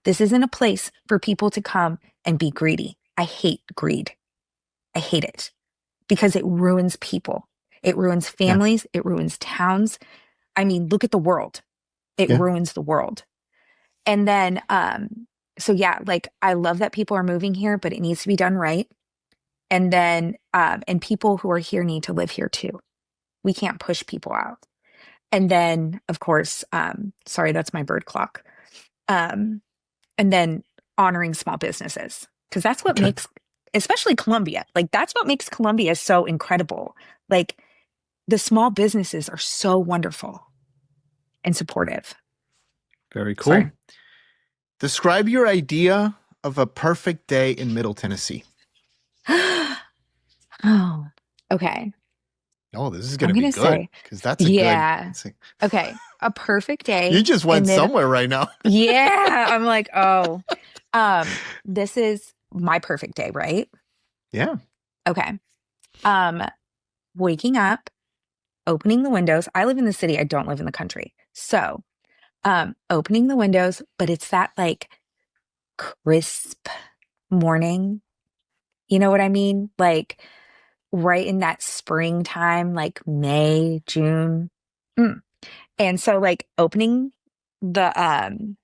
This isn't a place for people to come and be greedy. I hate greed. I hate it because it ruins people. It ruins Yeah. families. It ruins towns. I mean, look at the world. It Yeah. ruins the world. And then, so yeah, like I love that people are moving here, but it needs to be done right. And then, and people who are here need to live here too. We can't push people out. And then, of course, sorry, that's my bird clock. Um, and then honoring small businesses, because that's what Okay. makes, especially Columbia, like that's what makes Columbia so incredible. Like the small businesses are so wonderful and supportive. Very Sorry. cool. Describe your idea of a perfect day in Middle Tennessee. Oh, okay. Oh, this is going I'm to be gonna good say, because that's a good. yeah. Okay. A perfect You day just went in mid. somewhere right now. Yeah. I'm like, oh, this is my perfect day, right? Yeah. Okay. Um, Waking up, opening the windows. I live in the city. I don't live in the country. So Opening the windows, but it's that like crisp morning. You know what I mean? Like right in that springtime, like May, June. Mm. And so like opening the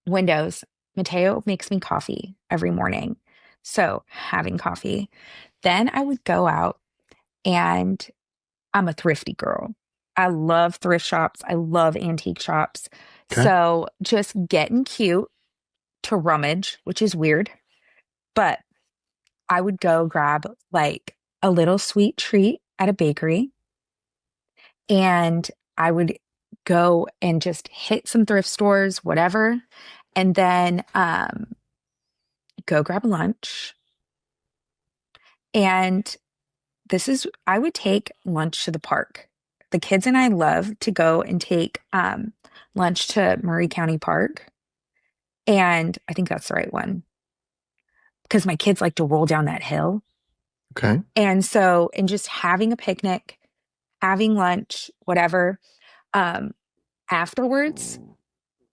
windows, Mateo makes me coffee every morning. So having coffee. Then I would go out and I'm a thrifty girl. I love thrift shops. I love antique shops. Okay. So just getting cute to rummage, which is weird, but I would go grab like a little sweet treat at a bakery and I would go and just hit some thrift stores, whatever, and then go grab lunch. And I would take lunch to the park. The kids and I love to go and take lunch to Murray County Park. And I think that's the right one because my kids like to roll down that hill. Okay. And so, and just having a picnic, having lunch, whatever. Um, Afterwards,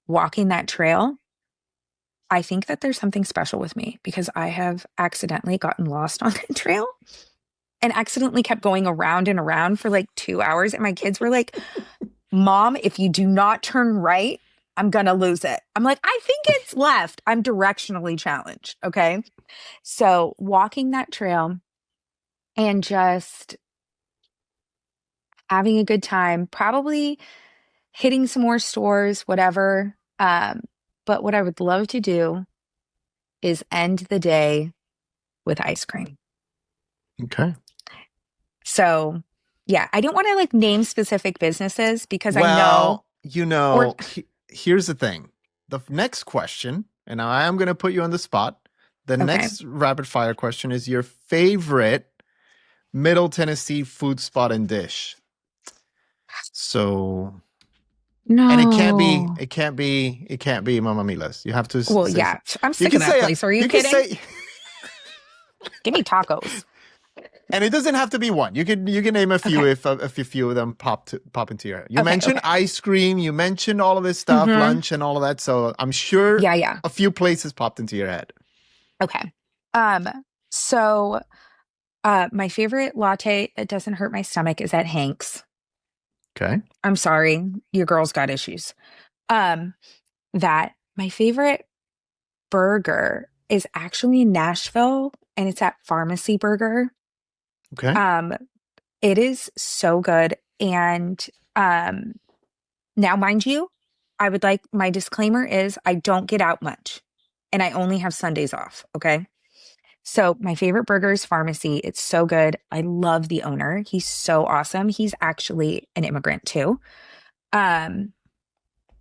walking that trail, I think that there's something special with me because I have accidentally gotten lost on the trail and accidentally kept going around and around for like 2 hours. And my kids were like, Mom, if you do not turn right, I'm going to lose it. I'm like, I think it's left. I'm directionally challenged. Okay. So walking that trail and just having a good time, probably hitting some more stores, whatever. But what I would love to do is end the day with ice cream. Okay. So, yeah, I don't want to like name specific businesses because I know, Well, or here's the thing. The next question, and now I am going to put you on the spot. The okay, next rapid fire question is your favorite Middle Tennessee food spot and dish. So, and no. it can't be Mama Mila's. You have to Well, say yeah, something. I'm You sick can of that say, place. Are you you can kidding? say, Give me tacos. and it doesn't have to be one. You can name a few Okay. if a few of them pop into your head. You Okay. mentioned Okay. ice cream. You mentioned all of this stuff, Hmm. lunch and all of that. So I'm sure Yeah. Yeah. a few places popped into your head. Okay. Um, so my favorite latte that doesn't hurt my stomach is at Hank's. Okay. I'm sorry, your girl's got issues. Um, that my favorite burger is actually in Nashville and it's at Pharmacy Burger. Okay. Um, it is so good. And um, now, mind you, I would like my disclaimer is I don't get out much and I only have Sundays off. Okay. So my favorite burger is Pharmacy. It's so good. I love the owner. He's so awesome. He's actually an immigrant too. Um,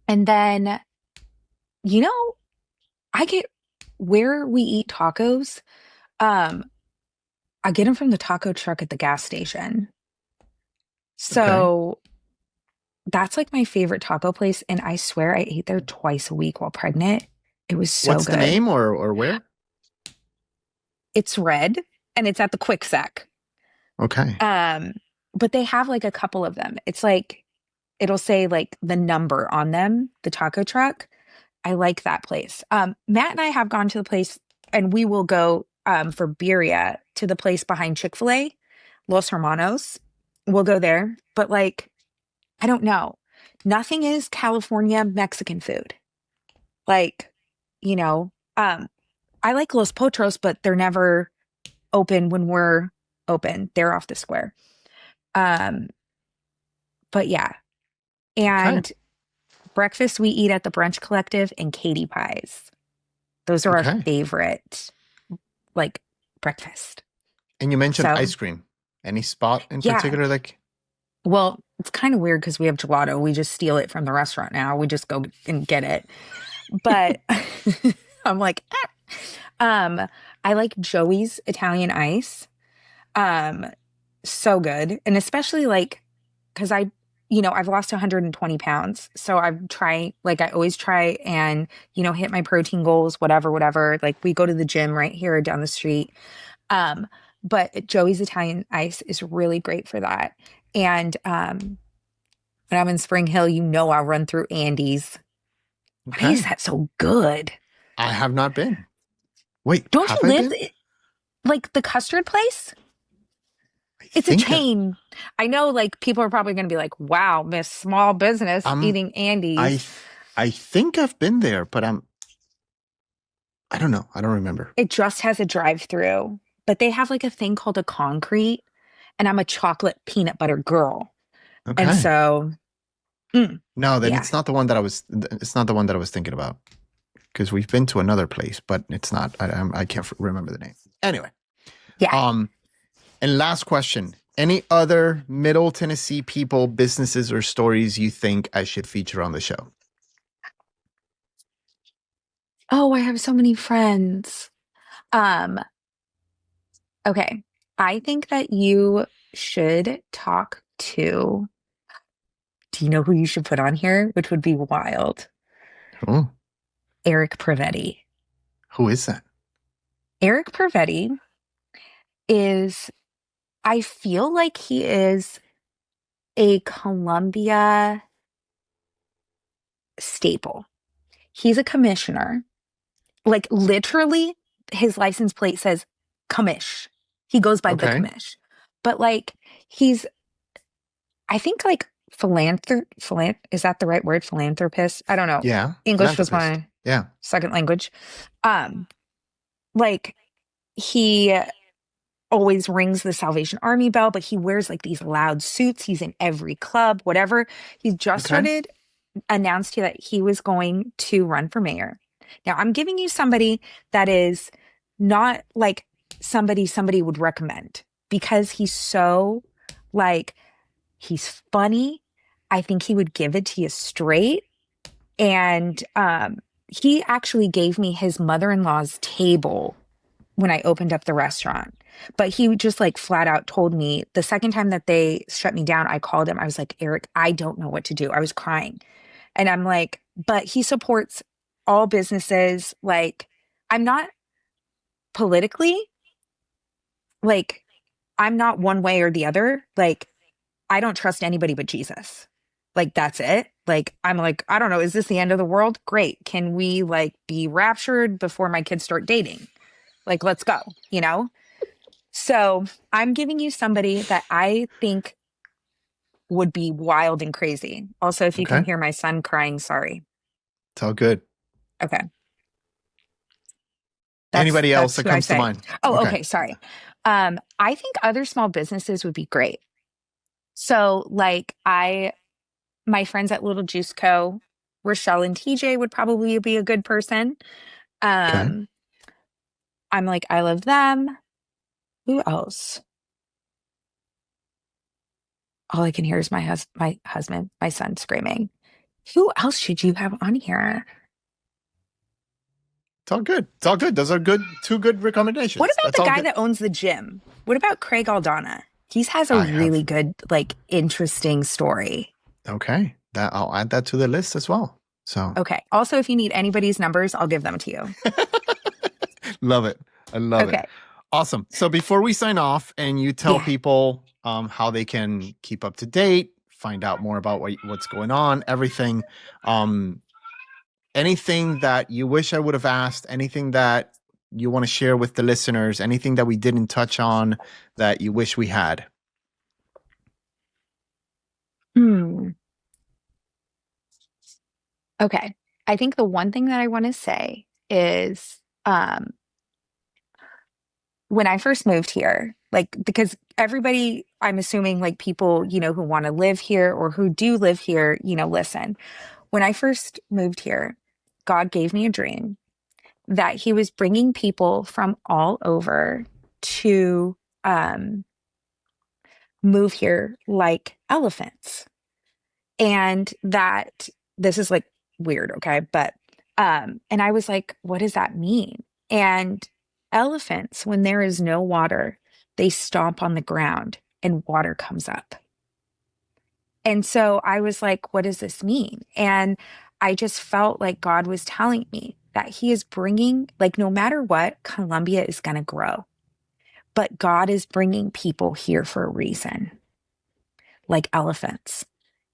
and then, you know, I get where we eat tacos. Um, I get them from the taco truck at the gas station. Okay. So that's like my favorite taco place. And I swear I ate there twice a week while pregnant. It was so What's the good. name or where? It's red and it's at the Quick Sec. Okay. Um, but they have like a couple of them. It's like it'll say like the number on them, the taco truck. I like that place. Matt and I have gone to the place and we will go for birria to the place behind Chick-fil-A, Los Hermanos. We'll go there. But like, I don't know. Nothing is California Mexican food. Like, you know, I like Los Potros, but they're never open when we're open. They're off the square. Um, but yeah. Okay. And breakfast we eat at the Brunch Collective and Katie Pies. Those are our Okay. favorite like breakfast. And you mentioned So ice cream. Any spot in yeah. particular like Well, it's kind of weird because we have gelato. We just steal it from the restaurant now. We just go and get it. But I'm like, I like Joey's Italian ice. Um, so good. And especially like, because I've lost 120 pounds. So I've tried, like, I always try and, hit my protein goals, whatever, whatever. Like, we go to the gym right here down the street. Um, but Joey's Italian ice is really great for that. And When I'm in Spring Hill, I'll run through Andy's. Why is Okay. that so good? I have not been. Wait, Don't have you I live been? like the custard place? I It's a think chain. I know like people are probably going to be like, wow, Miss Small Business I'm eating I Andy's. th- I think I've been there, but I don't know. I don't remember. It just has a drive-through, but they have like a thing called a concrete, and I'm a chocolate peanut butter girl. And Okay. so, mm, No, then yeah, it's not the one that I was thinking about because we've been to another place, but it's not. I can't remember the name. Anyway, yeah. um, and last question: any other Middle Tennessee people, businesses, or stories you think I should feature on the show? Oh, I have so many friends. Um, okay. I think that you should talk to, do you know who you should put on here? Which would be wild. Oh, Eric Pravetti. who is that? Eric Pravetti is, I feel like he is a Columbia staple. He's a commissioner. Like literally, his license plate says commish. He goes by the Okay. commish. But like, he's, I think like is that the right word? Philanthropist? I don't know. Yeah, English was philanthropist. my Yeah. second language. Um, like he always rings the Salvation Army bell, but he wears like these loud suits. He's in every club, whatever. He just Okay. announced that he was going to run for mayor. Now, I'm giving you somebody that is not like somebody would recommend because he's so like he's funny. I think he would give it to you straight. And he actually gave me his mother-in-law's table when I opened up the restaurant. But he just like flat out told me the second time that they shut me down, I called him. I was like, Eric, I don't know what to do. I was crying. And I'm like, but he supports all businesses. Like, I'm not politically, like, I'm not one way or the other. Like, I don't trust anybody but Jesus. Like, that's it. Like, I'm like, I don't know. Is this the end of the world? Great. Can we like be raptured before my kids start dating? Like, let's go, you know? So I'm giving you somebody that I think would be wild and crazy. Also, if you can Okay. hear my son crying, sorry. It's all good. Okay. Anybody else That's that who I comes to say. mind? Oh, Okay. okay, sorry. I think other small businesses would be great. So like my friends at Little Juice Co., Rochelle and TJ would probably be a good person. Okay. Um, I'm like, I love them. Who else? All I can hear is my husband, my son screaming. Who else should you have on here? It's all good. It's all good. Those are good. Two good What recommendations. about That's the all guy good. that owns the gym? What about Craig Aldana? He has a I really have. good, like, interesting story. Okay. That I'll add that to the list as well. So Okay. Also, if you need anybody's numbers, I'll give them to you. love it. I love it. Okay. Awesome. So before we sign off and you tell Yeah. people how they can keep up to date, find out more about what's going on, everything, um, anything that you wish I would have asked, anything that you want to share with the listeners, anything that we didn't touch on that you wish we had. Hmm. Okay. I think the one thing that I want to say is when I first moved here, like, because everybody, I'm assuming, like, people, who want to live here or who do live here, listen. When I first moved here, God gave me a dream that He was bringing people from all over to um, move here like elephants. And that this is like weird, okay? But and I was like, what does that mean? And elephants, when there is no water, they stomp on the ground and water comes up. And so I was like, what does this mean? And I just felt like God was telling me that He is bringing, like, no matter what, Columbia is going to grow. But God is bringing people here for a reason, like elephants.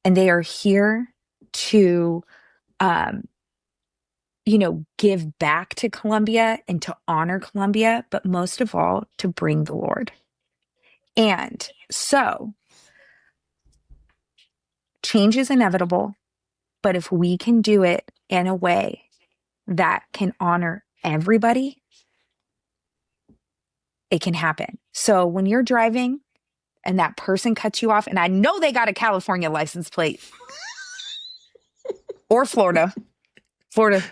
and they are here to, um, give back to Colombia and to honor Colombia, but most of all, to bring the Lord. And so change is inevitable, but if we can do it in a way that can honor everybody, it can happen. So when you're driving and that person cuts you off, and I know they got a California license plate or Florida.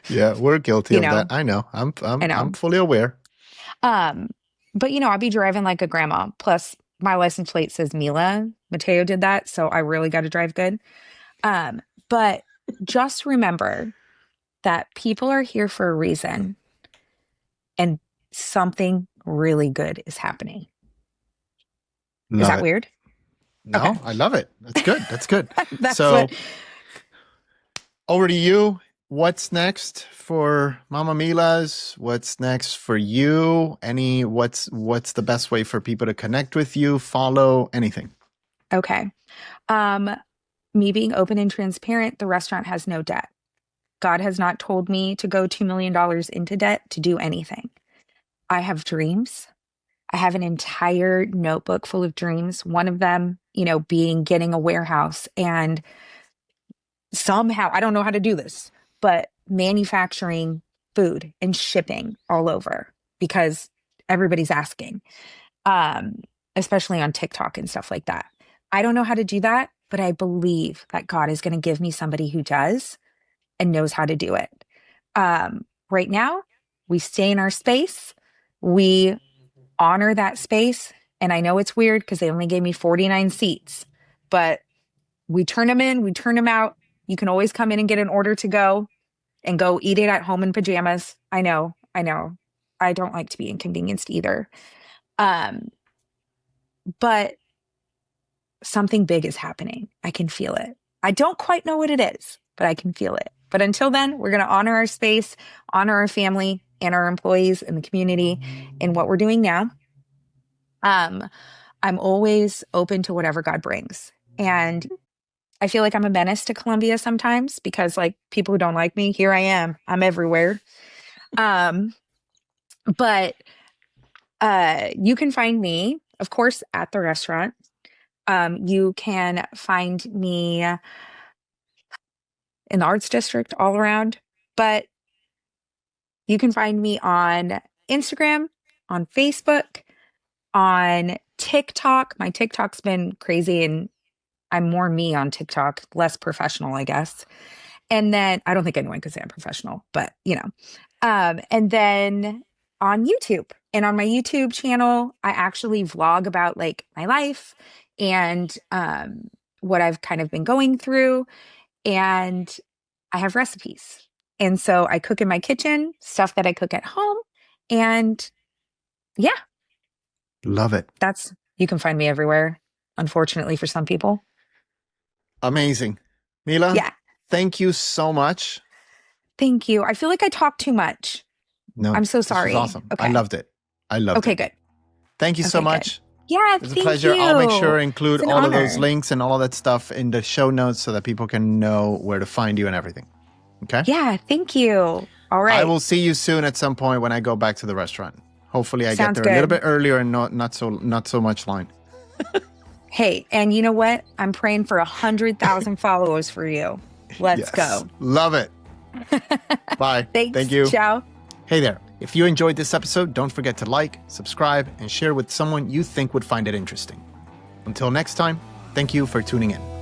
Yeah, we're guilty You of know. that. I know. I'm I know. I'm fully aware. But I'll be driving like a grandma. Plus, my license plate says Mila. Mateo did that, so I really got to drive good. But just remember that people are here for a reason, and something really good is happening. Love Is that it. weird? No, Okay. I love it. That's good. That's good. That's So what. over to you. What's next for Mama Mila's? What's next for you? What's the best way for people to connect with you, follow, anything? Okay. Me being open and transparent, the restaurant has no debt. God has not told me to go $2 million into debt to do anything. I have dreams. I have an entire notebook full of dreams. One of them, being getting a warehouse and somehow, I don't know how to do this, but manufacturing food and shipping all over because everybody's asking, especially on TikTok and stuff like that. I don't know how to do that, but I believe that God is going to give me somebody who does and knows how to do it. Right now, we stay in our space. We honor that space. And I know it's weird because they only gave me 49 seats, but we turn them in, we turn them out. You can always come in and get an order to go and go eat it at home in pajamas. I know. I don't like to be inconvenienced either. But something big is happening. I can feel it. I don't quite know what it is, but I can feel it. But until then, we're going to honor our space, honor our family and our employees and the community and what we're doing now. I'm always open to whatever God brings. And I feel like I'm a menace to Colombia sometimes because people who don't like me, here I am. I'm everywhere. But you can find me, of course, at the restaurant. You can find me in the arts district all around, but you can find me on Instagram, on Facebook, on TikTok. My TikTok's been crazy and I'm more me on TikTok, less professional, I guess. And then I don't think anyone could say I'm professional, but and then on YouTube. And on my YouTube channel, I actually vlog about my life and what I've kind of been going through. And I have recipes. And so I cook in my kitchen, stuff that I cook at home. And yeah, Love it. you can find me everywhere, unfortunately for some people. Amazing. Mila, Yeah. thank you so much. Thank you. I feel like I talk too much. No, I'm so this was sorry. awesome. Okay. I loved it. Okay, good. Thank you so Okay, much. Yeah, It's a thank pleasure. you. I'll make sure to include It's an all of those honor. links and all of that stuff in the show notes so that people can know where to find you and everything. Okay? Yeah, thank you. All right. I will see you soon at some point when I go back to the restaurant. Hopefully I Sounds get there a little good. bit earlier and not so much line. Hey, and you know what? I'm praying for 100,000 followers for you. Let's go. Love it. Bye. Thanks. Thank you. Ciao. Hey there. If you enjoyed this episode, don't forget to like, subscribe, and share with someone you think would find it interesting. Until next time, thank you for tuning in.